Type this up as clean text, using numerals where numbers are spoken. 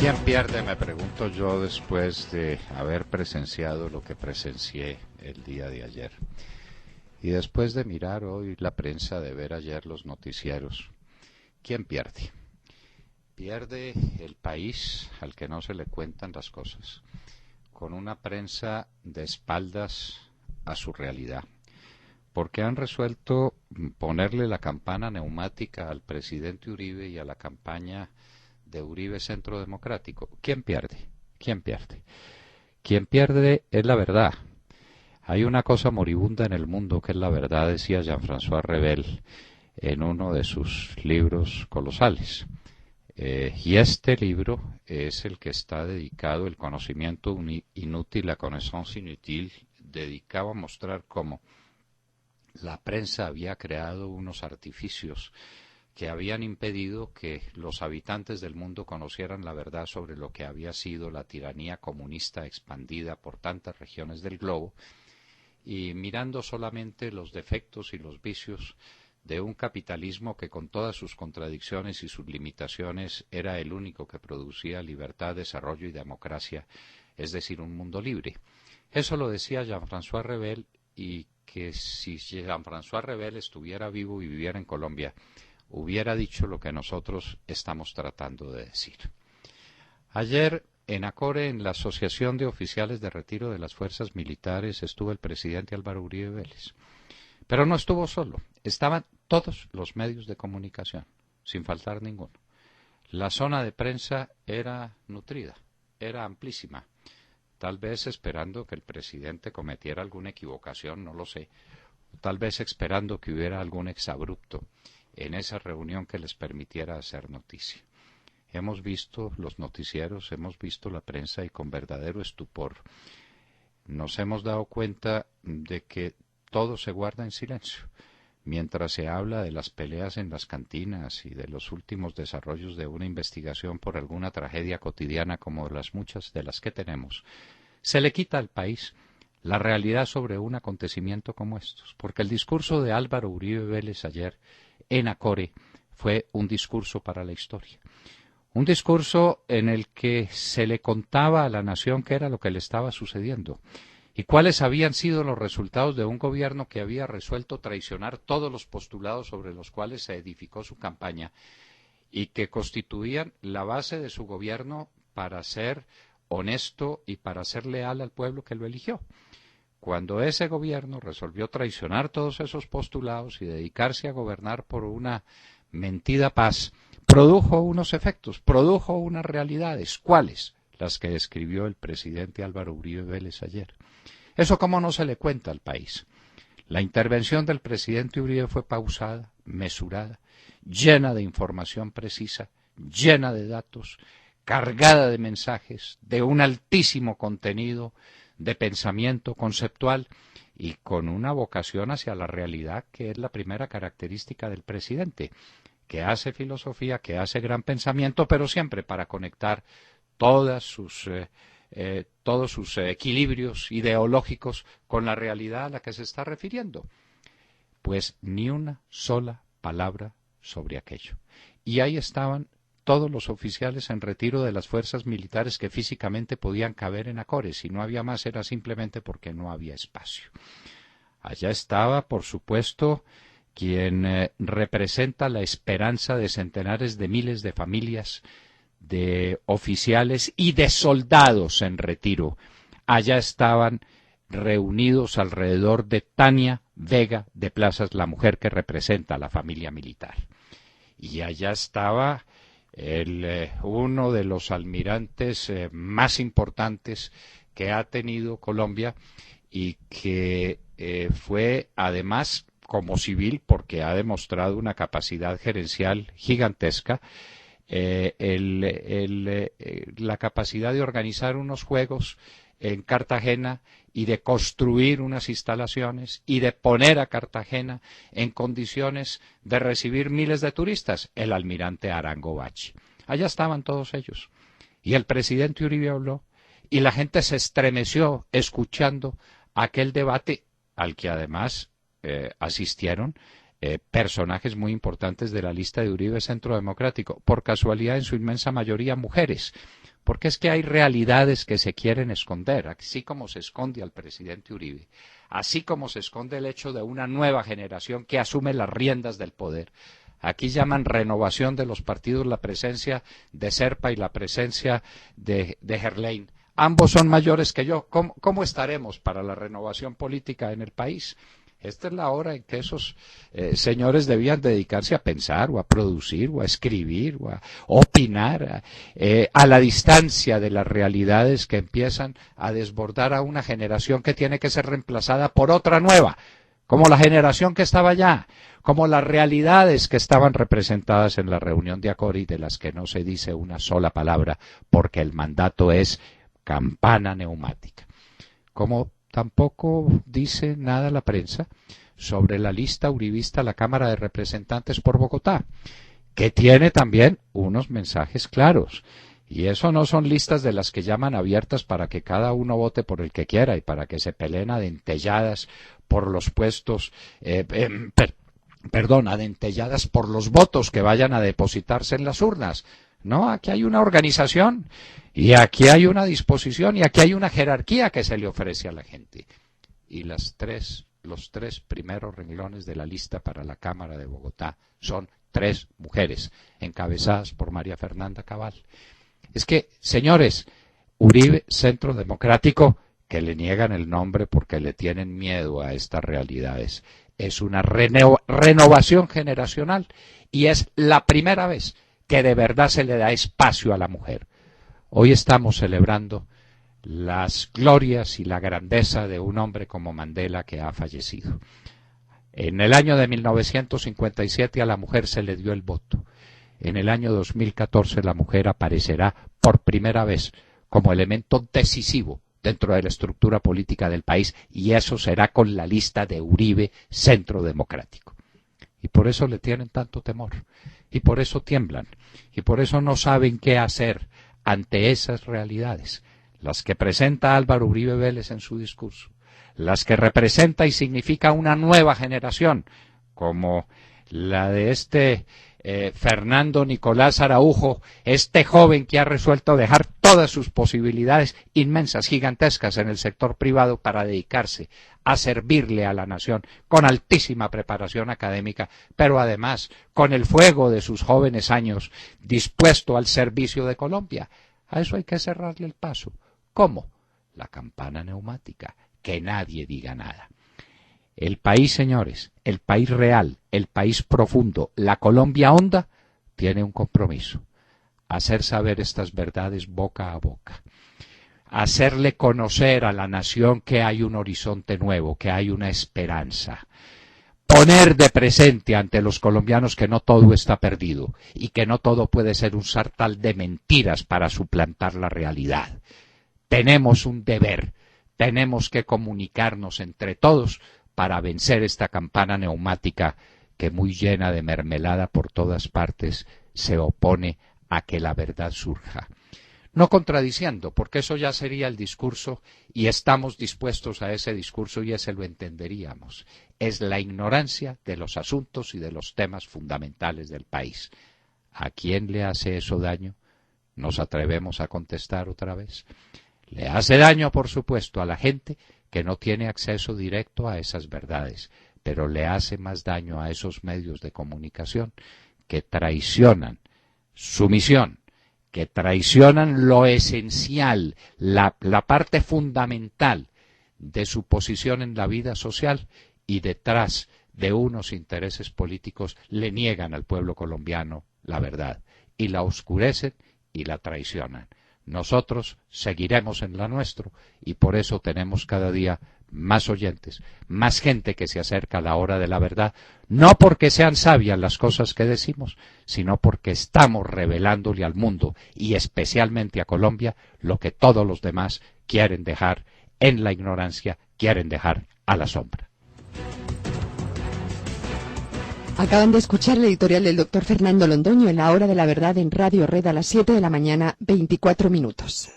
¿Quién pierde? Me pregunto yo después de haber presenciado lo que presencié el día de ayer. Y después de mirar hoy la prensa, de ver ayer los noticieros. ¿Quién pierde? Pierde el país al que no se le cuentan las cosas, con una prensa de espaldas a su realidad, porque han resuelto ponerle la campana neumática al presidente Uribe y a la campaña de Uribe Centro Democrático. ¿Quién pierde? ¿Quién pierde? Quien pierde es la verdad. Hay una cosa moribunda en el mundo que es la verdad, decía Jean-François Revel en uno de sus libros colosales. Y este libro es el que está dedicado, el conocimiento inútil, la connaissance inutile, dedicado a mostrar cómo la prensa había creado unos artificios que habían impedido que los habitantes del mundo conocieran la verdad sobre lo que había sido la tiranía comunista expandida por tantas regiones del globo, y mirando solamente los defectos y los vicios de un capitalismo que con todas sus contradicciones y sus limitaciones era el único que producía libertad, desarrollo y democracia, es decir, un mundo libre. Eso lo decía Jean-François Revel, y que si Jean-François Revel estuviera vivo y viviera en Colombia, hubiera dicho lo que nosotros estamos tratando de decir. Ayer en Acore, en la Asociación de Oficiales de Retiro de las Fuerzas Militares, estuvo el presidente Álvaro Uribe Vélez. Pero no estuvo solo, estaban todos los medios de comunicación, sin faltar ninguno. La zona de prensa era nutrida, era amplísima, tal vez esperando que el presidente cometiera alguna equivocación, no lo sé, tal vez esperando que hubiera algún exabrupto en esa reunión que les permitiera hacer noticia. Hemos visto los noticieros, hemos visto la prensa y con verdadero estupor nos hemos dado cuenta de que todo se guarda en silencio, mientras se habla de las peleas en las cantinas y de los últimos desarrollos de una investigación por alguna tragedia cotidiana como las muchas de las que tenemos. Se le quita al país la realidad sobre un acontecimiento como estos, porque el discurso de Álvaro Uribe Vélez ayer en Acore fue un discurso para la historia. Un discurso en el que se le contaba a la nación qué era lo que le estaba sucediendo y cuáles habían sido los resultados de un gobierno que había resuelto traicionar todos los postulados sobre los cuales se edificó su campaña y que constituían la base de su gobierno para ser honesto y para ser leal al pueblo que lo eligió. Cuando ese gobierno resolvió traicionar todos esos postulados y dedicarse a gobernar por una mentida paz, produjo unos efectos, produjo unas realidades. ¿Cuáles? Las que describió el presidente Álvaro Uribe Vélez ayer. Eso cómo no se le cuenta al país. La intervención del presidente Uribe fue pausada, mesurada, llena de información precisa, llena de datos, cargada de mensajes, de un altísimo contenido de pensamiento conceptual y con una vocación hacia la realidad que es la primera característica del presidente, que hace filosofía, que hace gran pensamiento, pero siempre para conectar todos sus equilibrios ideológicos con la realidad a la que se está refiriendo. Pues ni una sola palabra sobre aquello. Y ahí estaban todos los oficiales en retiro de las fuerzas militares que físicamente podían caber en Acore. Si no había más era simplemente porque no había espacio. Allá estaba, por supuesto, quien representa la esperanza de centenares de miles de familias, de oficiales y de soldados en retiro. Allá estaban reunidos alrededor de Tania Vega de Plazas, la mujer que representa a la familia militar. Y allá estaba uno de los almirantes más importantes que ha tenido Colombia y que fue además como civil, porque ha demostrado una capacidad gerencial gigantesca, la capacidad de organizar unos juegos en Cartagena y de construir unas instalaciones y de poner a Cartagena en condiciones de recibir miles de turistas, el almirante Arango Bachi. Allá estaban todos ellos. Y el presidente Uribe habló y la gente se estremeció escuchando aquel debate al que además asistieron personajes muy importantes de la lista de Uribe Centro Democrático, por casualidad en su inmensa mayoría mujeres, porque es que hay realidades que se quieren esconder, así como se esconde al presidente Uribe, así como se esconde el hecho de una nueva generación que asume las riendas del poder. Aquí llaman renovación de los partidos la presencia de Serpa y la presencia de Gerlain. Ambos son mayores que yo. ¿Cómo estaremos para la renovación política en el país? Esta es la hora en que esos señores debían dedicarse a pensar o a producir o a escribir o a opinar a la distancia de las realidades que empiezan a desbordar a una generación que tiene que ser reemplazada por otra nueva, como la generación que estaba allá, como las realidades que estaban representadas en la reunión de Acori, de las que no se dice una sola palabra porque el mandato es campana neumática. Como tampoco dice nada la prensa sobre la lista uribista a la Cámara de Representantes por Bogotá, que tiene también unos mensajes claros. Y eso no son listas de las que llaman abiertas para que cada uno vote por el que quiera y para que se peleen a dentelladas por los puestos, a dentelladas por los votos que vayan a depositarse en las urnas. No, aquí hay una organización y aquí hay una disposición y aquí hay una jerarquía que se le ofrece a la gente. Y los tres primeros renglones de la lista para la Cámara de Bogotá son 3 mujeres, encabezadas por María Fernanda Cabal. Es que, señores, Uribe Centro Democrático, que le niegan el nombre porque le tienen miedo a estas realidades, es una renovación generacional y es la primera vez que de verdad se le da espacio a la mujer. Hoy estamos celebrando las glorias y la grandeza de un hombre como Mandela que ha fallecido. En el año de 1957 a la mujer se le dio el voto. En el año 2014 la mujer aparecerá por primera vez como elemento decisivo dentro de la estructura política del país y eso será con la lista de Uribe Centro Democrático. Y por eso le tienen tanto temor, y por eso tiemblan, y por eso no saben qué hacer ante esas realidades, las que presenta Álvaro Uribe Vélez en su discurso, las que representa y significa una nueva generación, como la de Fernando Nicolás Araujo, este joven que ha resuelto dejar todas sus posibilidades inmensas, gigantescas en el sector privado para dedicarse a servirle a la nación con altísima preparación académica, pero además con el fuego de sus jóvenes años dispuesto al servicio de Colombia. A eso hay que cerrarle el paso. ¿Cómo? La campana neumática, que nadie diga nada. El país, señores, el país real, el país profundo, la Colombia honda, tiene un compromiso: hacer saber estas verdades boca a boca, hacerle conocer a la nación que hay un horizonte nuevo, que hay una esperanza, poner de presente ante los colombianos que no todo está perdido y que no todo puede ser un sartal de mentiras para suplantar la realidad. Tenemos un deber, tenemos que comunicarnos entre todos para vencer esta campana neumática que, muy llena de mermelada por todas partes, se opone a que la verdad surja. No contradiciendo, porque eso ya sería el discurso y estamos dispuestos a ese discurso y ese lo entenderíamos. Es la ignorancia de los asuntos y de los temas fundamentales del país. ¿A quién le hace eso daño? ¿Nos atrevemos a contestar otra vez? Le hace daño, por supuesto, a la gente que no tiene acceso directo a esas verdades, pero le hace más daño a esos medios de comunicación que traicionan su misión, que traicionan lo esencial, la parte fundamental de su posición en la vida social y detrás de unos intereses políticos le niegan al pueblo colombiano la verdad y la oscurecen y la traicionan. Nosotros seguiremos en la nuestra y por eso tenemos cada día más oyentes, más gente que se acerca a la hora de la verdad, no porque sean sabias las cosas que decimos, sino porque estamos revelándole al mundo y especialmente a Colombia lo que todos los demás quieren dejar en la ignorancia, quieren dejar a la sombra. Acaban de escuchar el editorial del doctor Fernando Londoño en la hora de la verdad en Radio Red a las 7 de la mañana, 24 minutos.